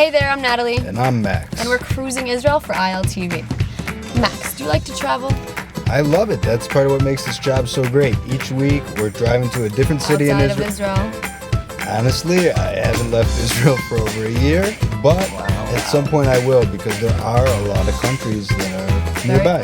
Hey there, I'm Natalie. And I'm Max. And we're cruising Israel for ILTV. Max, do you like to travel? I love it. That's part of what makes this job so great. Each week, we're driving to a different city Outside in of Israel. Honestly, I haven't left Israel for over a year, but at some point I will, because there are a lot of countries that are nearby.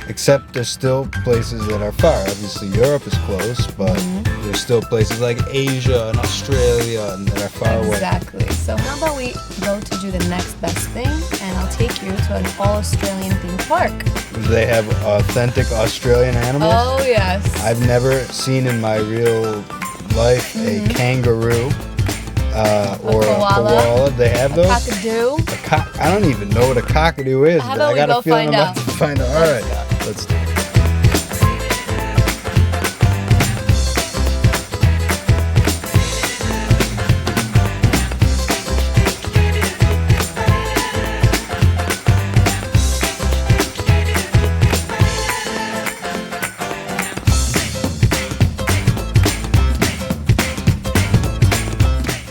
Except there's still places that are far. Obviously, Europe is close, but there's still places like Asia and Australia and that are far away. Exactly. So how about we go to do the next best thing, and I'll take you to an all-Australian themed park. Do they have authentic Australian animals? Oh, yes. I've never seen in my real life a kangaroo or a koala. They have those? Cockadoo. I don't even know what a cockadoo is. How about I got we a go feeling find I'm out? about to find out. All right, let's do it.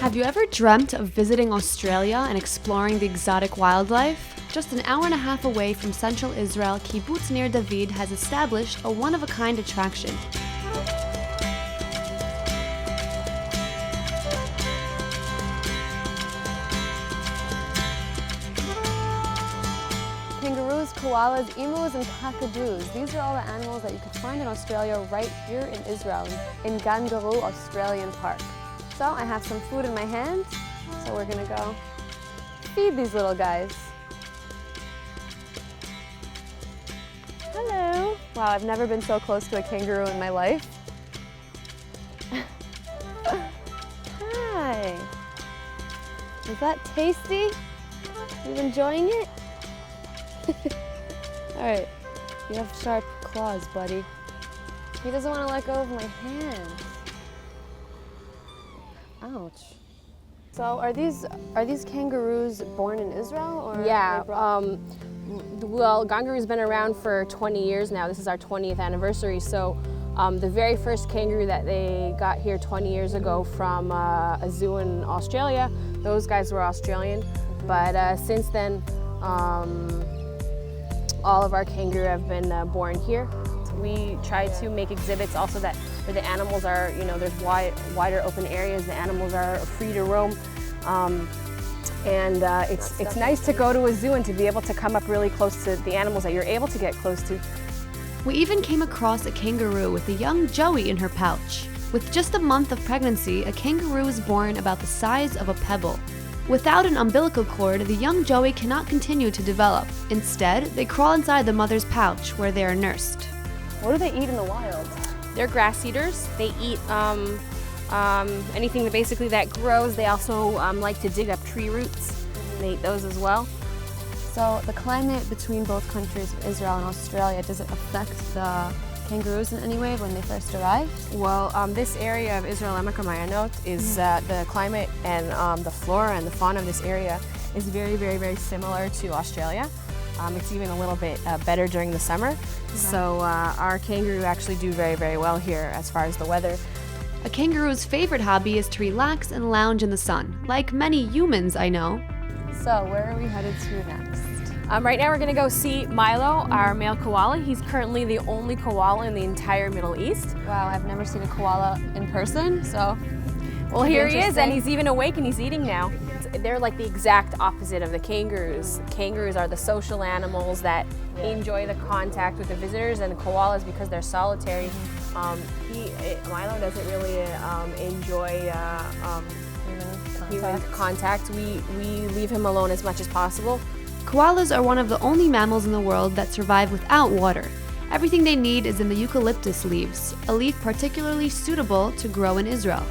Have you ever dreamt of visiting Australia and exploring the exotic wildlife? Just an hour and a half away from central Israel, Kibbutz Nir David has established a one-of-a-kind attraction. Kangaroos, koalas, emus, and cockadoos. These are all the animals that you can find in Australia right here in Israel, in Gangaroo Australian Park. So I have some food in my hand, so we're gonna go feed these little guys. Hello. Wow, I've never been so close to a kangaroo in my life. Hi. Is that tasty? You enjoying it? All right, you have sharp claws, buddy. He doesn't want to let go of my hand. Ouch. So are these kangaroos born in Israel, or? Yeah. Well, Gangaroo's been around for 20 years now. This is our 20th anniversary. So the very first kangaroo that they got here 20 years ago from a zoo in Australia, those guys were Australian. But since then, all of our kangaroo have been born here. We try to make exhibits also that where the animals are, there's wider open areas, the animals are free to roam. It's nice to go to a zoo and to be able to come up really close to the animals that you're able to get close to. We even came across a kangaroo with a young Joey in her pouch. With just a month of pregnancy, a kangaroo is born about the size of a pebble. Without an umbilical cord, the young Joey cannot continue to develop. Instead, they crawl inside the mother's pouch where they are nursed. What do they eat in the wild? They're grass eaters. They eat anything that grows. They also like to dig up tree roots. They eat those as well. So the climate between both countries, Israel and Australia, does it affect the kangaroos in any way when they first arrived? Well, this area of Israel, Emek HaMa'ayanot, is the climate and the flora and the fauna of this area is very, very, very similar to Australia. It's even a little bit better during the summer. So our kangaroo actually do very, very well here as far as the weather. A kangaroo's favorite hobby is to relax and lounge in the sun, like many humans I know. So where are we headed to next? Right now we're going to go see Milo, our male koala. He's currently the only koala in the entire Middle East. Wow, I've never seen a koala in person, so... Well, here he is, and he's even awake and he's eating now. They're like the exact opposite of the kangaroos. Kangaroos are the social animals that enjoy the contact with the visitors, and the koalas, because they're solitary, Milo doesn't really enjoy human contact. We leave him alone as much as possible. Koalas are one of the only mammals in the world that survive without water. Everything they need is in the eucalyptus leaves, a leaf particularly suitable to grow in Israel.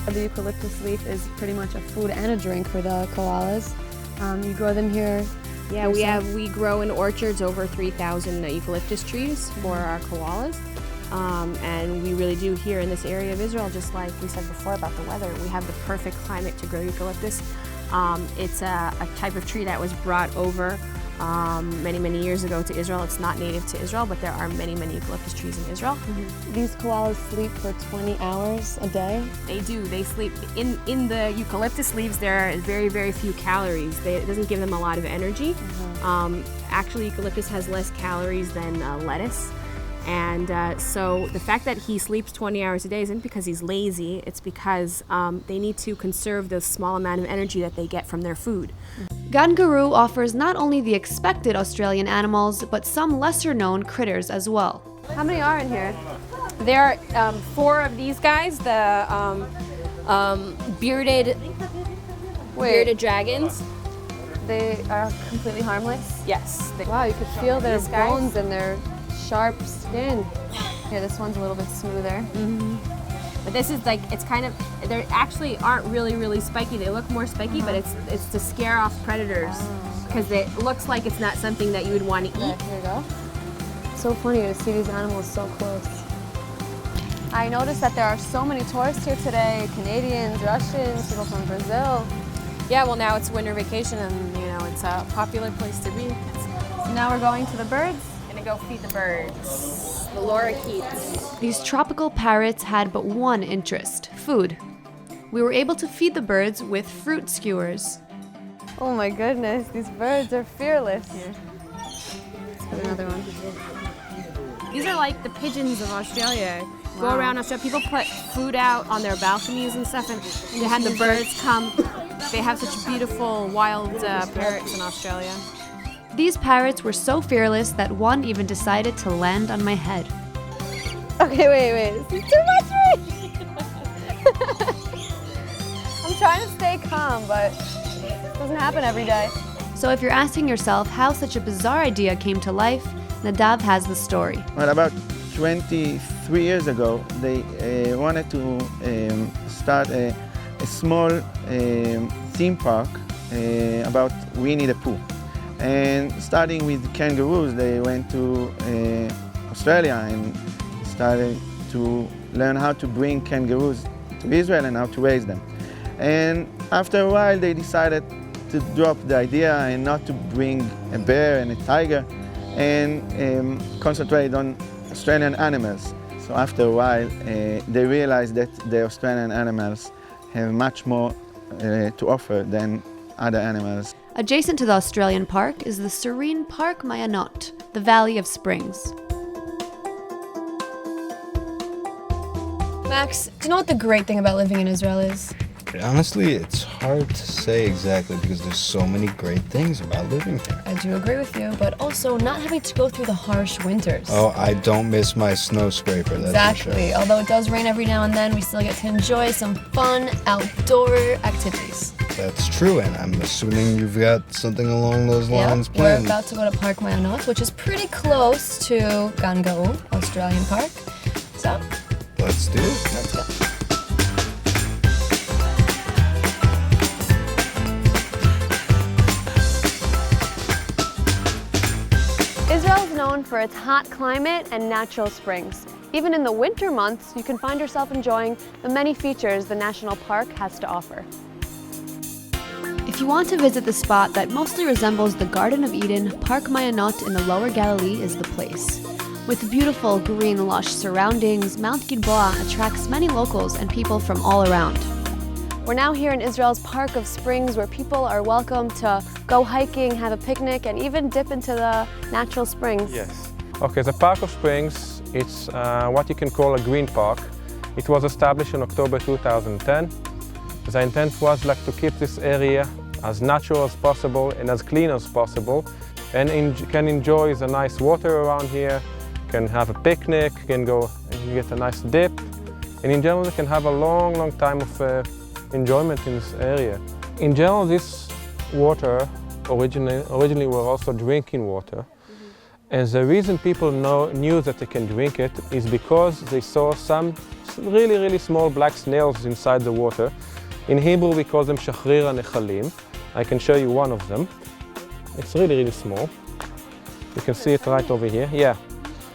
The eucalyptus leaf is pretty much a food and a drink for the koalas. You grow them here. Yeah, we grow in orchards over 3,000 eucalyptus trees for our koalas. And we really do here in this area of Israel, just like we said before about the weather, we have the perfect climate to grow eucalyptus. It's a type of tree that was brought over many years ago to Israel. It's not native to Israel, but there are many eucalyptus trees in Israel. These koalas sleep for 20 hours a day? They do. They sleep in the eucalyptus leaves. There are very few calories. It doesn't give them a lot of energy. Actually, eucalyptus has less calories than lettuce. And so the fact that he sleeps 20 hours a day isn't because he's lazy. It's because they need to conserve the small amount of energy that they get from their food. Gan Guru offers not only the expected Australian animals, but some lesser-known critters as well. How many are in here? There are 4 of these guys, the bearded dragons. They are completely harmless? Yes. Wow, you could feel their These guys? bones and their sharp skin. Yeah, this one's a little bit smoother. But this is like, it's kind of, they actually aren't really spiky. They look more spiky, but it's to scare off predators because it looks like it's not something that you would want to eat. Here you go. So funny to see these animals so close. I noticed that there are so many tourists here today, Canadians, Russians, people from Brazil. Yeah, well now it's winter vacation and it's a popular place to be. So now we're going to the birds. Gonna go feed the birds, the lorikeets. These tropical parrots had but one interest: food. We were able to feed the birds with fruit skewers. Oh my goodness, these birds are fearless. Let's put another one. These are like the pigeons of Australia. Go around Australia, people put food out on their balconies and stuff, and they have the birds come. They have such beautiful wild parrots in Australia. These parrots were so fearless that one even decided to land on my head. Okay, wait. This is too much for me. I'm trying to stay calm, but it doesn't happen every day. So if you're asking yourself how such a bizarre idea came to life, Nadav has the story. Well, about 23 years ago, they wanted to start a small theme park about Winnie the Pooh. And starting with kangaroos, they went to Australia and started to learn how to bring kangaroos to Israel and how to raise them. And after a while, they decided to drop the idea and not to bring a bear and a tiger and concentrate on Australian animals. So after a while, they realized that the Australian animals have much more to offer than other animals. Adjacent to the Australian park is the serene Park Mayanot, the Valley of Springs. Max, do you know what the great thing about living in Israel is? Honestly, it's hard to say exactly because there's so many great things about living here. I do agree with you, but also not having to go through the harsh winters. Oh, I don't miss my snow scraper, that's for Exactly. sure. Although it does rain every now and then, we still get to enjoy some fun outdoor activities. That's true, and I'm assuming you've got something along those lines We're planned. about to go to Park Mayanot, which is pretty close to Gan Guru, Australian Park. So, Let's do it. let's go. Israel is known for its hot climate and natural springs. Even in the winter months, you can find yourself enjoying the many features the national park has to offer. If you want to visit the spot that mostly resembles the Garden of Eden, Park Mayanot in the Lower Galilee is the place. With beautiful green lush surroundings, Mount Gilboa attracts many locals and people from all around. We're now here in Israel's Park of Springs, where people are welcome to go hiking, have a picnic, and even dip into the natural springs. Yes. Okay, the Park of Springs, it's what you can call a green park. It was established in October 2010. The intent was to keep this area as natural as possible and as clean as possible, and can enjoy the nice water around here, can have a picnic, can go and get a nice dip, and in general, you can have a long time of enjoyment in this area. In general, this water originally were also drinking water. And the reason people knew that they can drink it is because they saw some really small black snails inside the water. In Hebrew, we call them shachrir nechalim. I can show you one of them. It's really small. You can see it right over here. Yeah.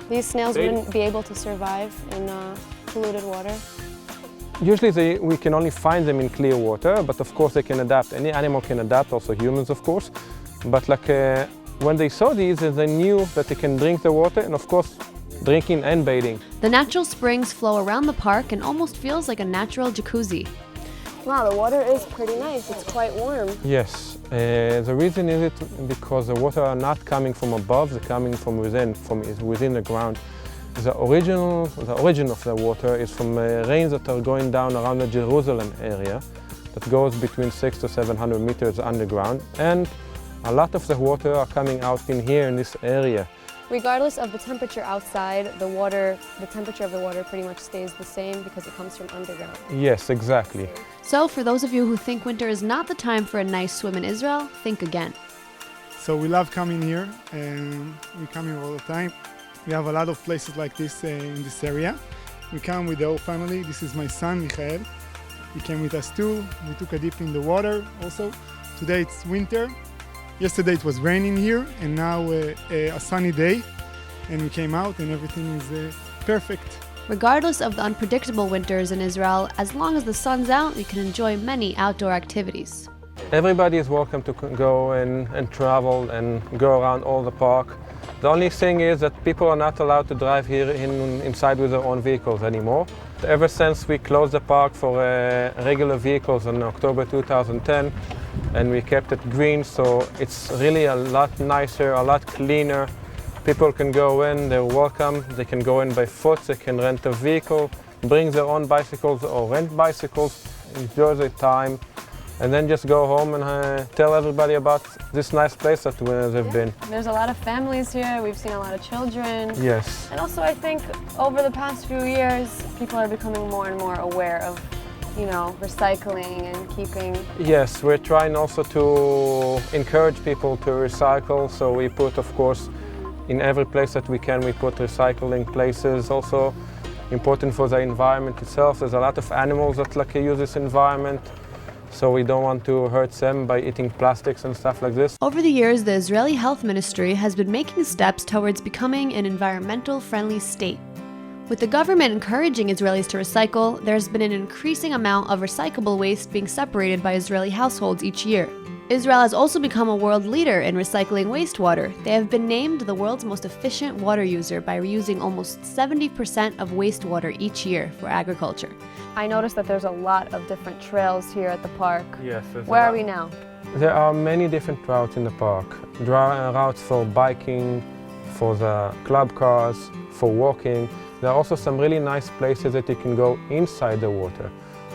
These snails wouldn't be able to survive in polluted water. Usually we can only find them in clear water, but of course they can adapt. Any animal can adapt, also humans of course. But When they saw these, they knew that they can drink the water, and of course, drinking and bathing. The natural springs flow around the park and almost feels like a natural jacuzzi. Wow, the water is pretty nice. It's quite warm. Yes, the reason is it because the water are not coming from above, they're coming from within the ground. The origin of the water is from rains that are going down around the Jerusalem area that goes between 600 to 700 meters underground, and a lot of the water are coming out in here in this area. Regardless of the temperature outside, the temperature of the water pretty much stays the same because it comes from underground. Yes, exactly. So for those of you who think winter is not the time for a nice swim in Israel, think again. So we love coming here, and we come here all the time. We have a lot of places like this in this area. We come with the whole family. This is my son, Michael. He came with us too. We took a dip in the water also. Today it's winter. Yesterday it was raining here, and now a sunny day. And we came out and everything is perfect. Regardless of the unpredictable winters in Israel, as long as the sun's out, you can enjoy many outdoor activities. Everybody is welcome to go and travel and go around all the park. The only thing is that people are not allowed to drive here inside with their own vehicles anymore. Ever since we closed the park for regular vehicles in October 2010, and we kept it green, so it's really a lot nicer, a lot cleaner. People can go in, they're welcome, they can go in by foot, they can rent a vehicle, bring their own bicycles or rent bicycles, enjoy their time, and then just go home and tell everybody about this nice place that they've been. There's a lot of families here. We've seen a lot of children. Yes. And also I think over the past few years, people are becoming more and more aware of, recycling and keeping. Yes, we're trying also to encourage people to recycle. So we put, of course, in every place that we can, we put recycling places. Also important for the environment itself. There's a lot of animals that use this environment. So we don't want to hurt them by eating plastics and stuff like this. Over the years, the Israeli Health Ministry has been making steps towards becoming an environmental-friendly state. With the government encouraging Israelis to recycle, there's been an increasing amount of recyclable waste being separated by Israeli households each year. Israel has also become a world leader in recycling wastewater. They have been named the world's most efficient water user by reusing almost 70% of wastewater each year for agriculture. I noticed that there's a lot of different trails here at the park. Yes. Where are we now? There are many different routes in the park. Routes for biking, for the club cars, for walking. There are also some really nice places that you can go inside the water.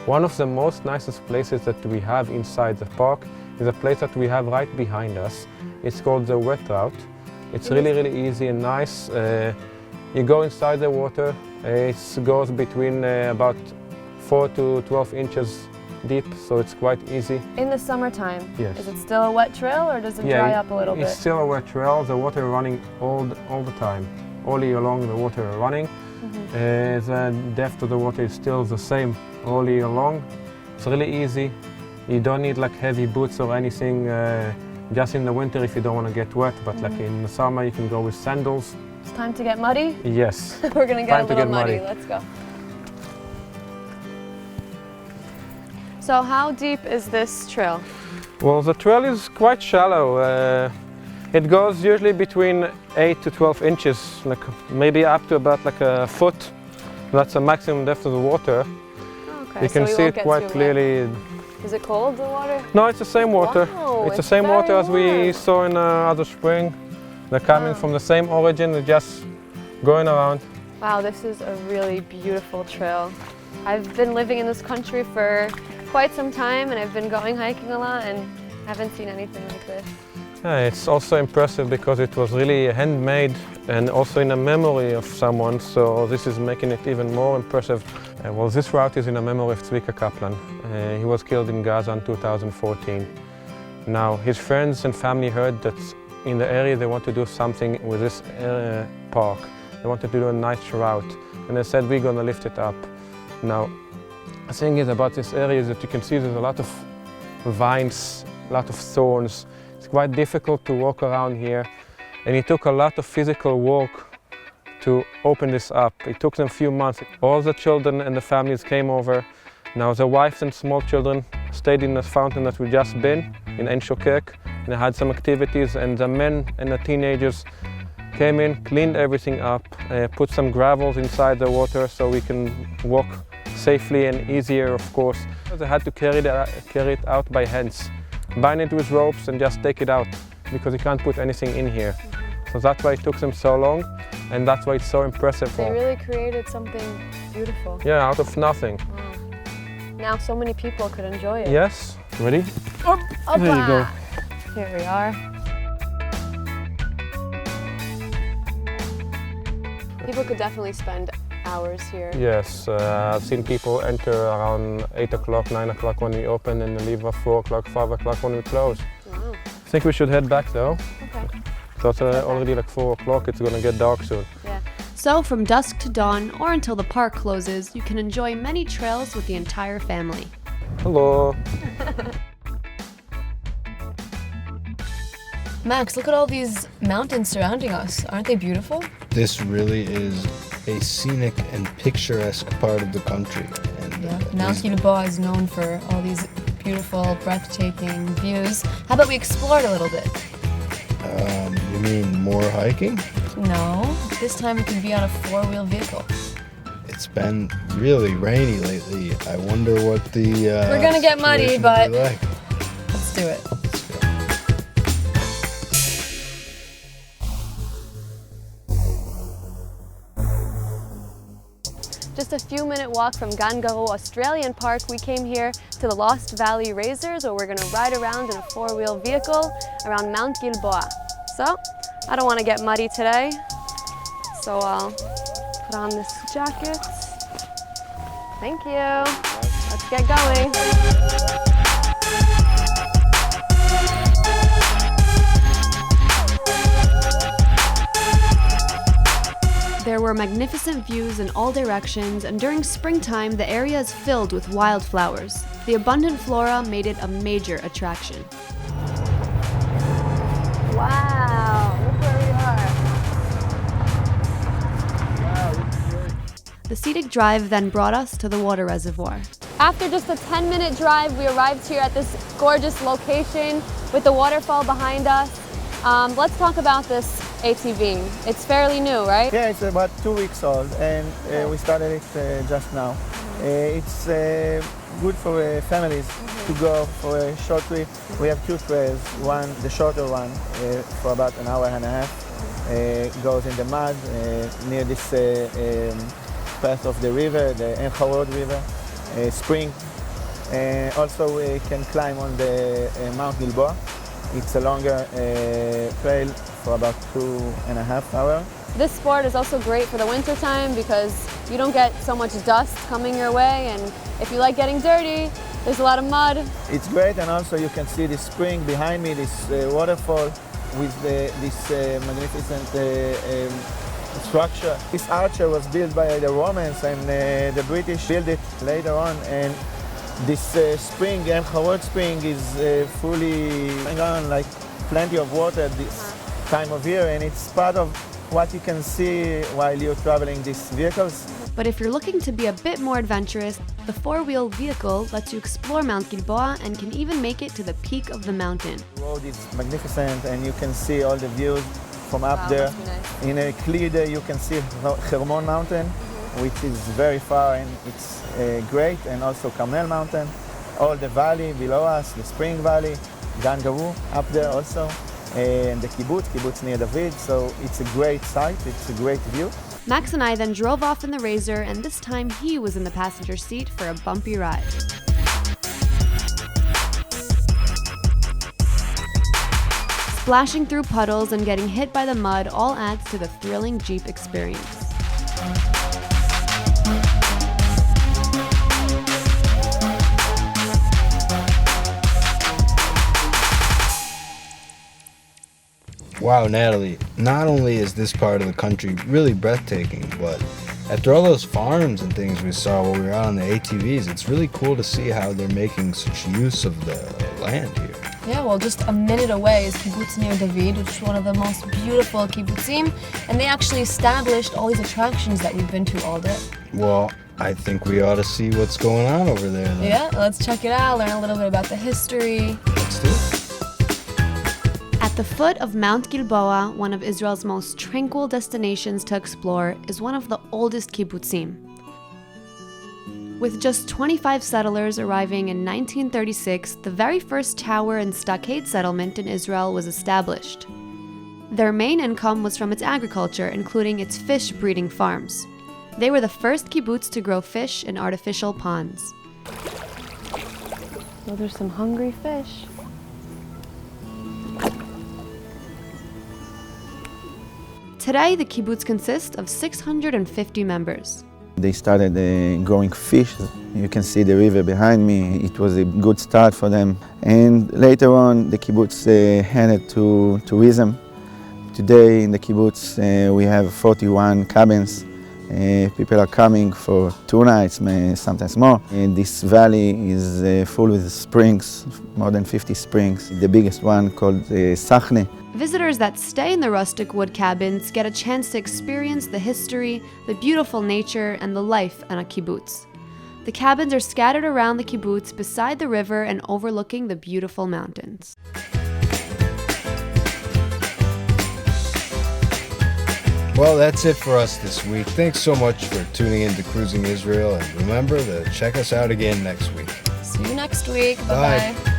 One of the most nicest places that we have inside the park is a place that we have right behind us. It's called the wet route. It's really, really easy and nice. You go inside the water. It goes between about 4 to 12 inches deep, so it's quite easy. In the summertime, yes. Is it still a wet trail or does it dry up a little bit? It's still a wet trail. The water running all the time. All year long the water running. The depth of the water is still the same all year long. It's really easy. You don't need heavy boots or anything, just in the winter if you don't want to get wet, but in the summer you can go with sandals. It's time to get muddy? Yes. We're going to get a little muddy. Muddy. Let's go. So how deep is this trail? Well, the trail is quite shallow. It goes usually between 8 to 12 inches, maybe up to about a foot. That's the maximum depth of the water. Okay, you can see it quite clearly. Is it cold, the water? No, it's the same water. Wow, it's the same water as we warm. saw in other spring. They're coming from the same origin, they're just going around. Wow, this is a really beautiful trail. I've been living in this country for quite some time and I've been going hiking a lot and haven't seen anything like this. Yeah, it's also impressive because it was really handmade and also in a memory of someone, so this is making it even more impressive. Well, this route is in a memory of Tzvika Kaplan. He was killed in Gaza in 2014. Now, his friends and family heard that in the area they want to do something with this park. They wanted to do a nice route, and they said, we're going to lift it up. Now, the thing is about this area is that you can see there's a lot of vines, a lot of thorns. It's quite difficult to walk around here, and it took a lot of physical work to open this up. It took them a few months. All the children and the families came over. Now the wives and small children stayed in the fountain that we just been, in Ein Shokek, and they had some activities, and the men and the teenagers came in, cleaned everything up, put some gravels inside the water so we can walk safely and easier, of course. They had to carry it out by hands, bind it with ropes and just take it out, because you can't put anything in here. So that's why it took them so long, and that's why it's so impressive. They really created something beautiful. Yeah, out of nothing. Wow. Now so many people could enjoy it. Yes, ready? There you go. Here we are. People could definitely spend hours here. Yes, I've seen people enter around 8 o'clock, 9 o'clock when we open, and leave at 4 o'clock, 5 o'clock when we close. Wow. I think we should head back though. Okay. So it's already like 4 o'clock, it's gonna get dark soon. Yeah. So from dusk to dawn or until the park closes, you can enjoy many trails with the entire family. Hello. Max, look at all these mountains surrounding us. Aren't they beautiful? This really is a scenic and picturesque part of the country. And, Yeah. Mount Gilboa is known for all these beautiful, breathtaking views. How about we explore it a little bit? You mean more hiking? No, this time we can be on a four-wheel vehicle. It's been really rainy lately. I wonder what the We're gonna get muddy, situation will be but- like. Let's do it. Just a few minute walk from Gangaru Australian Park, we came here to the Lost Valley Razors, where we're gonna ride around in a four-wheel vehicle around Mount Gilboa. So, I don't wanna get muddy today, so I'll put on this jacket. Thank you. Let's get going. There were magnificent views in all directions, and during springtime, the area is filled with wildflowers. The abundant flora made it a major attraction. Wow, look where we are. The scenic drive then brought us to the water reservoir. After just a 10-minute drive, we arrived here at this gorgeous location with the waterfall behind us. Let's talk about this ATV. It's fairly new, right? Yeah, it's about 2 weeks old, and we started it just now. It's good for families to go for a short trip. We have two trails. One, the shorter one, for about an hour and a half, goes in the mud near this path of the river, the En Harod River, spring. Also, we can climb on the Mount Gilboa. It's a longer trail for about 2.5 hours. This sport is also great for the winter time because you don't get so much dust coming your way, and if you like getting dirty, there's a lot of mud. It's great, and also you can see this spring behind me, this waterfall with this magnificent structure. This archer was built by the Romans, and the British built it later on. And this spring, En Harod spring, is fully on, like plenty of water at this time of year, and it's part of what you can see while you're traveling these vehicles. But if you're looking to be a bit more adventurous, the four-wheel vehicle lets you explore Mount Gilboa and can even make it to the peak of the mountain. The road is magnificent, and you can see all the views from up Wow, there. must be nice. In a clear day, you can see Hermon Mountain, which is very far, and it's great, and also Carmel Mountain, all the valley below us, the Spring Valley, Gangaru up there also, and the kibbutz near David. So it's a great sight, it's a great view. Max and I then drove off in the Razor, and this time he was in the passenger seat for a bumpy ride. Splashing through puddles and getting hit by the mud all adds to the thrilling Jeep experience. Wow, Natalie, not only is this part of the country really breathtaking, but after all those farms and things we saw while we were out on the ATVs, it's really cool to see how they're making such use of the land here. Yeah, well, just a minute away is Kibbutz Nir David, which is one of the most beautiful kibbutzim, and they actually established all these attractions that we've been to all day. Well, I think we ought to see what's going on over there then. Yeah, let's check it out, learn a little bit about the history. Let's do it. The foot of Mount Gilboa, one of Israel's most tranquil destinations to explore, is one of the oldest kibbutzim. With just 25 settlers arriving in 1936, the very first tower and stockade settlement in Israel was established. Their main income was from its agriculture, including its fish breeding farms. They were the first kibbutz to grow fish in artificial ponds. Well, there's some hungry fish. Today, the kibbutz consists of 650 members. They started growing fish. You can see the river behind me. It was a good start for them. And later on, the kibbutz headed to tourism. Today in the kibbutz, we have 41 cabins. People are coming for 2 nights, sometimes more. And this valley is full with springs, more than 50 springs. The biggest one called Sachne. Visitors that stay in the rustic wood cabins get a chance to experience the history, the beautiful nature, and the life on a kibbutz. The cabins are scattered around the kibbutz beside the river and overlooking the beautiful mountains. Well, that's it for us this week. Thanks so much for tuning in to Cruising Israel, and remember to check us out again next week. See you next week. Bye. Bye-bye.